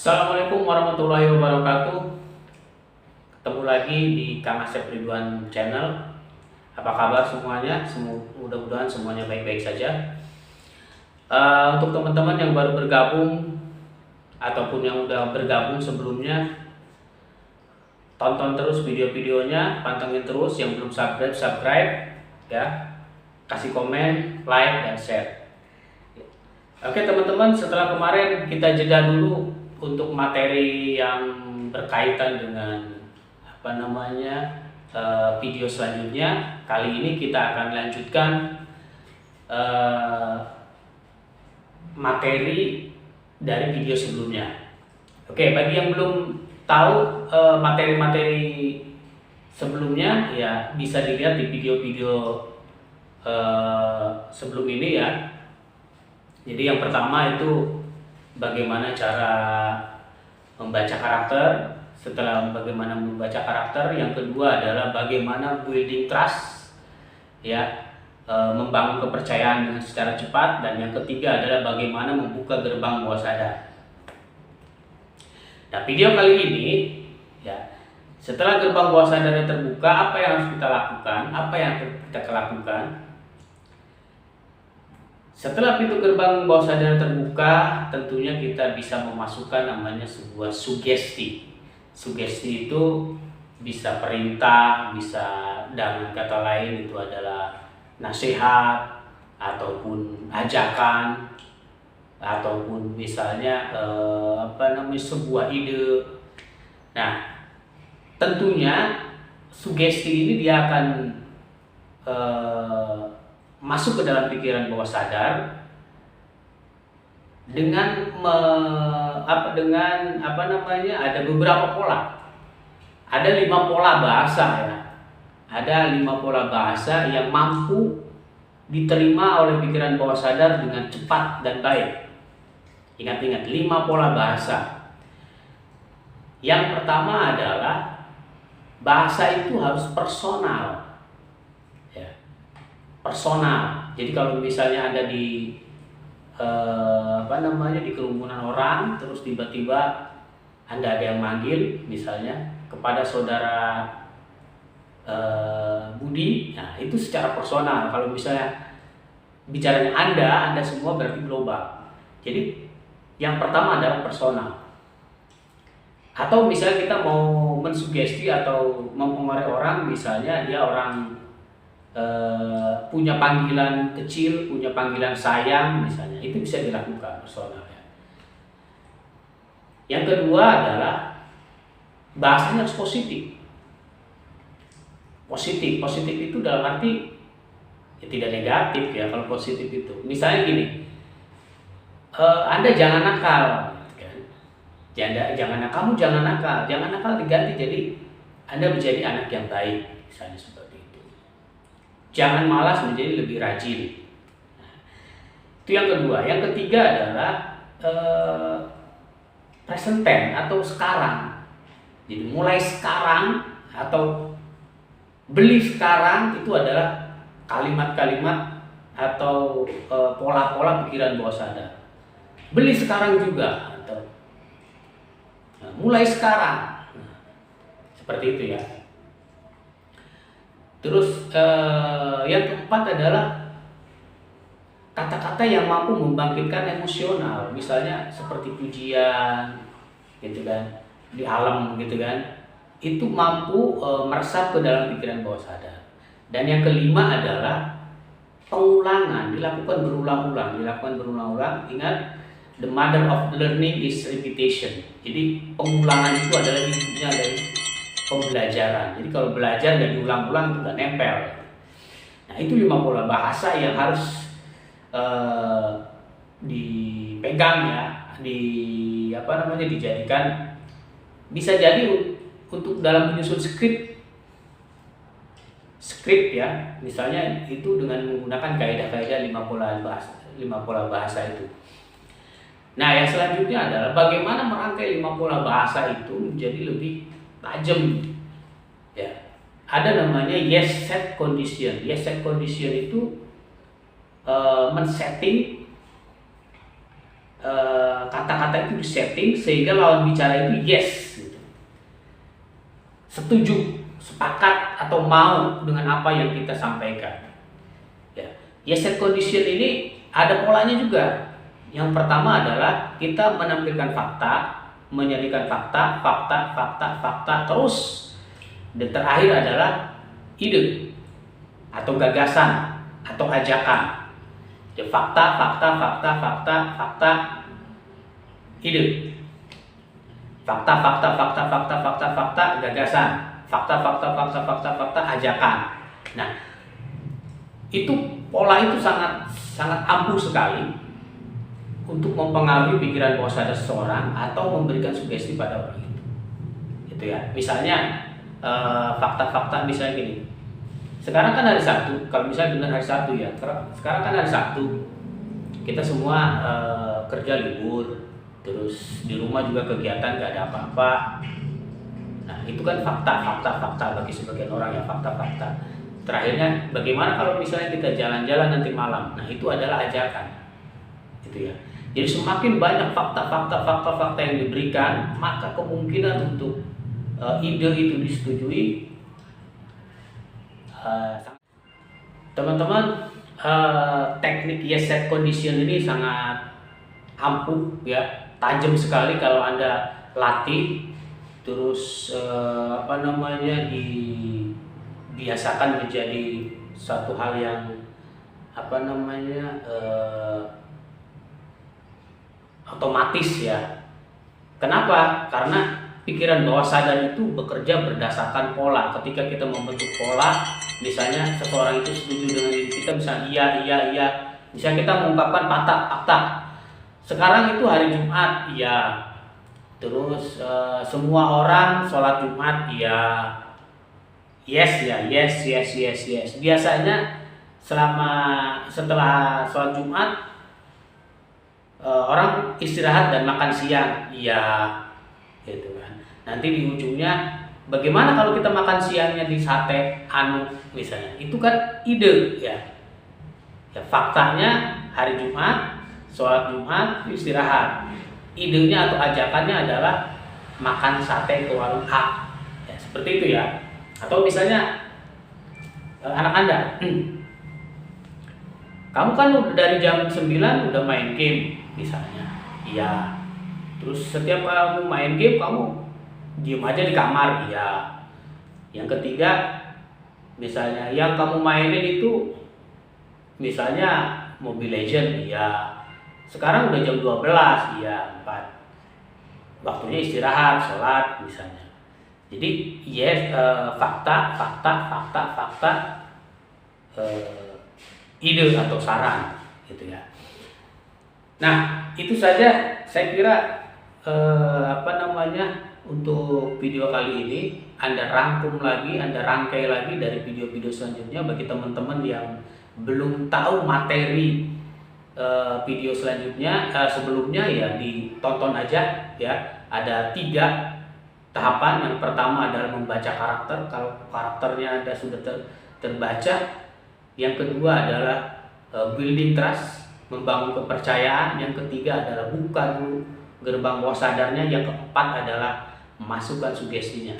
Assalamualaikum warahmatullahi wabarakatuh. Ketemu lagi di Kang Asep Ridwan Channel. Apa kabar semuanya? Mudah-mudahan semuanya baik-baik saja. Untuk teman-teman yang baru bergabung ataupun yang udah bergabung sebelumnya, tonton terus video-videonya, pantengin terus. Yang belum subscribe ya, kasih komen, like, dan share. Oke teman-teman, setelah kemarin kita jeda dulu untuk materi yang berkaitan dengan video selanjutnya. Kali ini kita akan lanjutkan materi dari video sebelumnya. Oke, bagi yang belum tahu materi-materi sebelumnya ya, bisa dilihat di video-video sebelum ini ya. Jadi yang pertama itu bagaimana cara membaca karakter. Setelah bagaimana membaca karakter, yang kedua adalah bagaimana building trust ya, membangun kepercayaan dengan secara cepat, dan yang ketiga adalah bagaimana membuka gerbang bawah sadar. Nah, video kali ini ya, setelah gerbang bawah sadarnya terbuka, apa yang harus kita lakukan? Apa yang kita lakukan? Setelah pintu gerbang bawah sadar terbuka, tentunya kita bisa memasukkan namanya sebuah sugesti. Sugesti itu bisa perintah, bisa dengan kata lain itu adalah nasihat, ataupun ajakan, ataupun misalnya sebuah ide. Nah, tentunya sugesti ini dia akan masuk ke dalam pikiran bawah sadar dengan ada beberapa pola. Ada 5 pola bahasa ya. Ada 5 pola bahasa yang mampu diterima oleh pikiran bawah sadar dengan cepat dan baik. Ingat-ingat, 5 pola bahasa. Yang pertama adalah bahasa itu harus personal. Personal. Jadi kalau misalnya ada di di kerumunan orang, terus tiba-tiba Anda ada yang manggil misalnya kepada saudara Budi, nah itu secara personal. Kalau misalnya bicaranya Anda semua berarti global. Jadi yang pertama adalah personal. Atau misalnya kita mau mensugesti atau mempengaruhi orang, misalnya dia orang punya panggilan kecil, punya panggilan sayang misalnya, itu bisa dilakukan personal ya. Yang kedua adalah bahasanya harus positif. Positif itu dalam arti ya tidak negatif ya. Kalau positif itu misalnya gini, Anda jangan nakal kan? Kamu jangan nakal diganti jadi Anda menjadi anak yang baik misalnya, seperti itu. Jangan malas menjadi lebih rajin. Nah, itu yang kedua. Yang ketiga adalah present tense atau sekarang. Jadi mulai sekarang atau beli sekarang, itu adalah kalimat-kalimat atau pola-pola pikiran bawah sadar. Beli sekarang juga atau mulai sekarang. Nah, seperti itu ya. Terus yang keempat adalah kata-kata yang mampu membangkitkan emosional, misalnya seperti pujian, gitu kan, di alam, gitu kan, itu mampu meresap ke dalam pikiran bawah sadar. Dan yang kelima adalah pengulangan, dilakukan berulang-ulang. Ingat, the mother of learning is repetition. Jadi pengulangan itu adalah ibunya dari pembelajaran. Jadi kalau belajar dan diulang-ulang itu udah nempel. Nah, itu 5 pola bahasa yang harus dipegang ya, dijadikan, bisa jadi untuk dalam menyusun skrip ya, misalnya itu dengan menggunakan kaidah-kaidah 5 pola bahasa itu. Nah, yang selanjutnya adalah bagaimana merangkai 5 pola bahasa itu menjadi lebih tajam ya. Ada namanya yes set condition. Yes set condition itu men-setting kata-kata kata-kata itu disetting sehingga lawan bicara itu yes, gitu. Setuju, sepakat atau mau dengan apa yang kita sampaikan. Ya, yes set condition ini ada polanya juga. Yang pertama adalah kita menampilkan fakta, menjadikan fakta, terus. Dan terakhir adalah ide atau gagasan atau ajakan. Ya, fakta, ide. Fakta, gagasan. Fakta, ajakan. Nah, itu pola itu sangat ampuh sekali untuk mempengaruhi pikiran bawah sadar seseorang atau memberikan sugesti pada orang itu. Gitu ya. Misalnya fakta misalnya gini. Sekarang kan hari Sabtu, kalau misalnya benar hari Sabtu ya. Sekarang kan hari Sabtu. Kita semua kerja libur, terus di rumah juga kegiatan gak ada apa-apa. Nah, itu kan fakta bagi sebagian orang ya, fakta. Terakhirnya bagaimana kalau misalnya kita jalan-jalan nanti malam. Nah, itu adalah ajakan. Gitu ya. Jadi semakin banyak fakta yang diberikan, maka kemungkinan untuk ide itu disetujui. Teman-teman, teknik yes set condition ini sangat ampuh ya, tajam sekali kalau Anda latih, terus dibiasakan menjadi satu hal yang otomatis ya. Kenapa? Karena pikiran bawah sadar itu bekerja berdasarkan pola. Ketika kita membentuk pola, misalnya seseorang itu setuju dengan diri kita, misalnya iya. Misalnya kita mengungkapkan fakta. Sekarang itu hari Jumat, iya. Terus semua orang sholat Jumat, iya. Yes. Biasanya setelah sholat Jumat, orang istirahat dan makan siang, iya. Gitu kan. Nanti di ujungnya, bagaimana kalau kita makan siangnya di sate misalnya, itu kan ide ya. Ya, faktanya hari Jumat, sholat Jumat, istirahat. Idenya atau ajakannya adalah makan sate ke warung A. Ya, seperti itu ya. Atau misalnya anak Anda, kamu kan dari jam 9 udah main game misalnya. Iya. Terus setiap kamu main game, kamu diem aja di kamar, iya. Yang ketiga, misalnya yang kamu mainin itu misalnya Mobile Legends, iya. Sekarang udah jam 12, iya, 4. Waktunya istirahat, sholat misalnya. Jadi yes, fakta, ide atau saran gitu ya. Nah, itu saja saya kira untuk video kali ini. Anda rangkai lagi dari video-video selanjutnya bagi teman-teman yang belum tahu materi video selanjutnya. Sebelumnya ya ditonton aja ya. Ada 3 tahapan. Yang pertama adalah membaca karakter. Kalau karakternya Anda sudah terbaca, yang kedua adalah building trust, membangun kepercayaan. Yang ketiga adalah buka dulu gerbang bawah sadarnya. Yang keempat adalah masukkan sugestinya.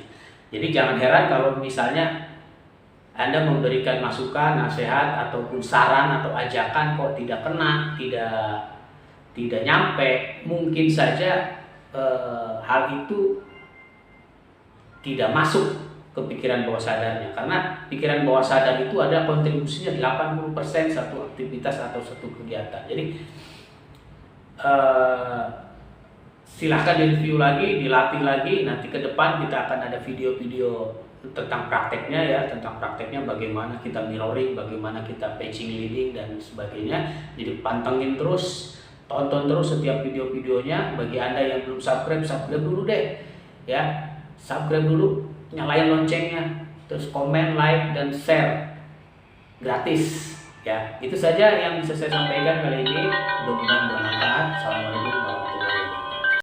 Jadi jangan heran kalau misalnya Anda memberikan masukan, nasihat ataupun saran atau ajakan kok tidak kena, tidak nyampe. Mungkin saja hal itu tidak masuk ke pikiran bawah sadarnya, karena pikiran bawah sadar itu ada kontribusinya 80% satu aktivitas atau satu kegiatan. Jadi silahkan direview lagi, dilatih lagi. Nanti ke depan kita akan ada video-video tentang prakteknya ya, tentang prakteknya bagaimana kita mirroring, bagaimana kita patching leading dan sebagainya. Jadi pantengin terus, tonton terus setiap video-videonya. Bagi Anda yang belum subscribe dulu deh ya. Subscribe dulu, nyalain loncengnya, terus komen, like, dan share gratis ya. Itu saja yang bisa saya sampaikan kali ini. Mudah-mudahan bermanfaat. Assalamualaikum.